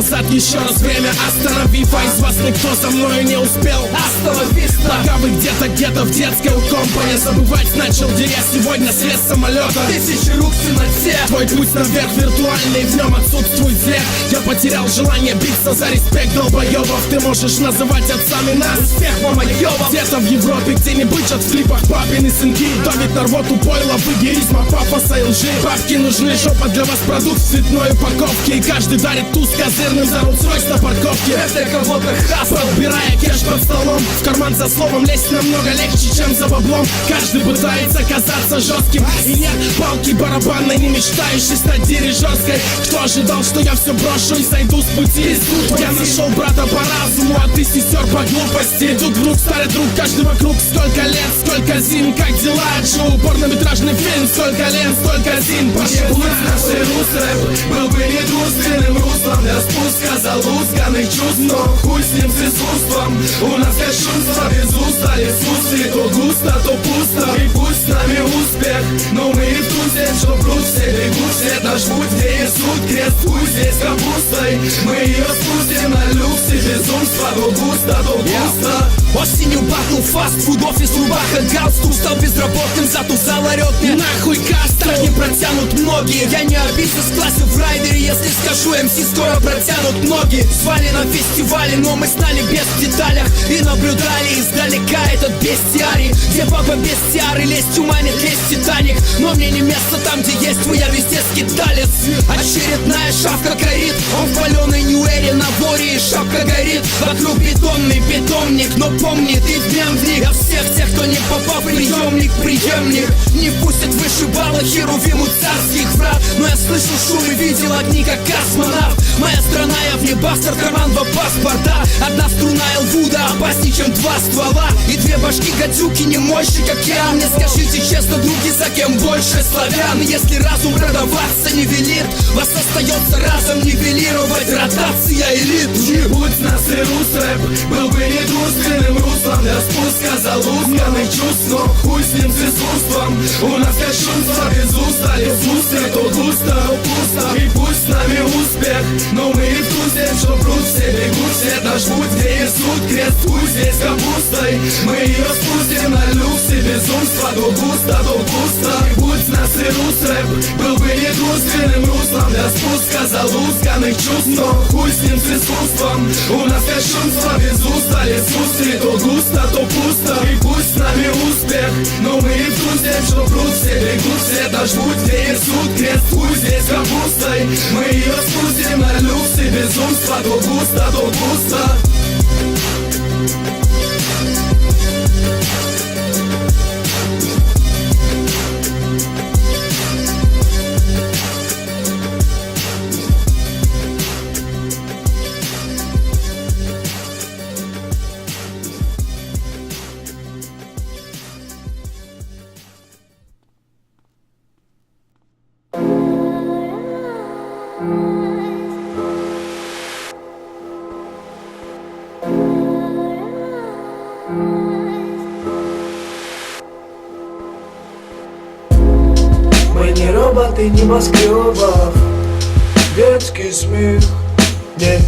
назад еще раз время остановив, а из вас никто за мною не успел остановиться. Пока вы где-то в детской у компа, я забывать начал, где я сегодня слез с самолета. Тысячи рук в темноте, твой путь наверх виртуальный, в нем отсутствует взгляд. Я потерял желание биться за респект долбоебов. Ты можешь называть отцами нас, успех мамоебов. Где-то в Европе где-нибудь от в клипах папины сынки давит на рвоту пойло, выгеризма, пафоса и лжи. Бабки нужны, жопа для вас продукт в цветной упаковке, и каждый дарит туз козырным за Rolls-Royce на парковке. это кого-то хас, подбирая кеш под столом, в карман за словом лезть намного легче, чем за баблом. Каждый пытается казаться жестким, и нет палки барабанной, не мечтающей стать дирижерской. Кто ожидал, что я все брошу и сойду с пути? Я нашел брата по разуму, а ты сестер по глупости. Тут вдруг старый друг, каждый вокруг. Сколько лет, сколько зим, как дела? Шоу, порнометражный фильм, сколько лет, столько зим. Пошел наши русрэп был бы недвусственным руслом для спуска залузганных чувств. Но хуй с ним с искусством, у нас кощунство без уста. Иисусы то густо, то пусто, и пусть с нами успех, но мы и в тузе, что пруд все бегут, свет наш путь, где Иисус крест, пусть здесь капустой. Мы ее спустим на люксе, безумство, то густо, то пусто. Осенью бахнул фастфуд, офис, рубаха, галстук. Стал безработным, зато зал орет мне нахуй каст. Так не протянут многие. Я не обидно с класса в райдере, если скажу, МС скоро протянут ноги. Звали на фестивале, но мы знали без деталях и наблюдали издалека этот бестиарий, где папа без тиары лезть уманит, лезть Титаник. Но мне не место там, где есть вы, я везде скиталец. Очередная шавка горит, он в паленой нью-эре на воре, и шапка горит. Вокруг бетонный питомник, но помни, ты вмям в них. А всех тех, кто не попал в приемник, преемник не впустят выше балла херувиму царских врат. Но я слышал шум и видел огни, как космонавт. Моя страна, я в небастер, карман два паспорта. Одна струна Элвуда опаснее, чем два ствола. И две башки гадюки не мощи, как я. Мне скажите честно, други, за кем больше славян? Если разум продаваться не велит, вас остается разом нивелировать ротация элит. Не будь нас и русрэп был бы недвусственным руслом для спуска залузганных чувств. Но хуй с ним с искусством, у нас кощунство без уста. Иисусы то густо, то пусто, и пусть с нами успех, но мы и в тузе, что пруд все бегут, свет наш путь, где Иисус крест, пусть здесь капустой. Мы ее спустим на люксе, безумство, то густо, то пусто. И будь нас и русрэп был бы недвусственным руслом для спуска залузганных чувств. Но хуй с ним с искусством, у нас кощунство без уста. Иисусы то густо, то пусто, и пусть с нами успех, но мы и в тузе, что пруд все бегут, свет наш путь, где Иисус крест, пусть здесь капустой. Мы ее спустим на люксе, безумство, то густо, то пусто. Мы не роботы небоскребов, детский смех не